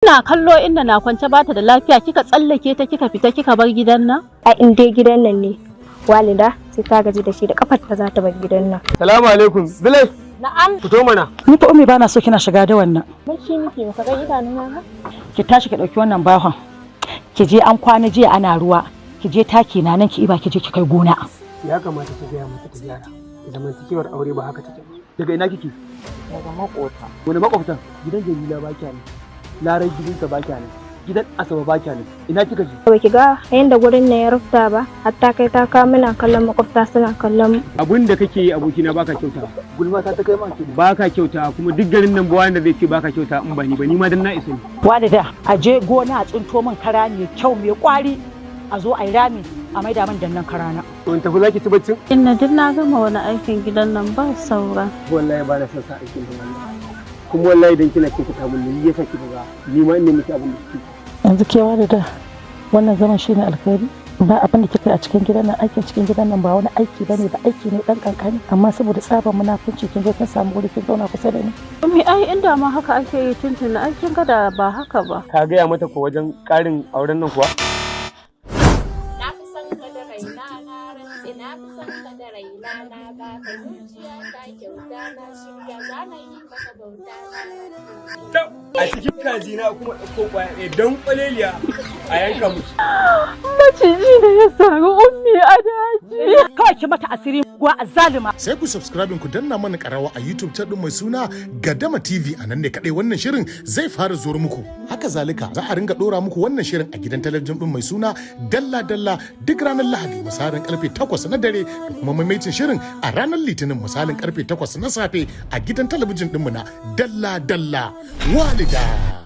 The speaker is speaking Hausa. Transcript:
Ina kallo inda na kwance bata da lafiya kika tsallake ta kika fita kika bar gidan nan? A in dai gidan nan ne. Walida sai ta gaji da shi da kafar ta za ta bar gidan nan. Salamu alaikum. Bilal. Na'am. Fito mana. Ni fa ummi bana so kina shiga da wannan. Mun shi miki maka ga idanuna ba? Ki tashi ki dauki wannan bahon. Ki je an kwana jiya ana ruwa. Ki je taki na nan ki iba ki je ki kai gona. Ya kamata ki gaya mata ta gyara. Zamantakewar aure ba haka take. Daga ina kike? Daga makota. Wani makwabtan? Gidan Jamila ba kya ne. Larai gidansa ba kya ne. Gidan Asaba ba kya ne. Ina kika je? Ba ki ga yanda gurin nan ya rufta ba, hatta kai ta kawo mina kallon makwabta suna kallon. Abun da kake yi abokina baka kyauta. Gulma ta kai ma ke. Baka kyauta kuma duk garin nan ba wanda zai ce baka kyauta in ba ni ma dan na isa ne. Walida a je gona a tsinto min kara mai kyau mai kwari a zo a yi rami a maida min dannan karana. Wani tafi zaki ci baccin? Inna duk na gama wani aikin gidan nan ba saura. Wallahi ba na son sa aikin da wannan. Kuma wallahi idan kina kika mun ni yasa kika ga ni ma ina miki abin da kike. Yanzu ke Walida wannan zaman shine alkhairi. Ba abin da kika a cikin gidan nan, aikin cikin gidan nan ba wani aiki bane, ba aiki ne dan kankani, amma saboda tsaban munafunci kin zo kin samu guri kin zauna kusa da ni. Ummi ai inda ma haka ake yi tuntuna ai kin ga da ba haka ba. Ka gaya mata ko wajen ƙarin auren nan kuwa? A cikin kaji na kuma ɗauko ƙwaya ɗaya don ƙwaleliya a yanka musu. Maciji da ya sami ummi a daji. Kawai ki mata asiri gwa azzalima. Sai ku subscribe ku danna mana karawa a YouTube channel mai suna Gadama TV, a nan ne kadai wannan shirin zai fara zuwa muku. Haka zalika za a ringa dora muku wannan shirin a gidan talabijin din mai suna Dalla Dalla duk ranar Lahadi misalin karfe 8 na dare, da kuma maimaicin shirin a ranar Litinin misalin karfe 8 na safe a gidan talabijin din mu na Dalla Dalla. Walida.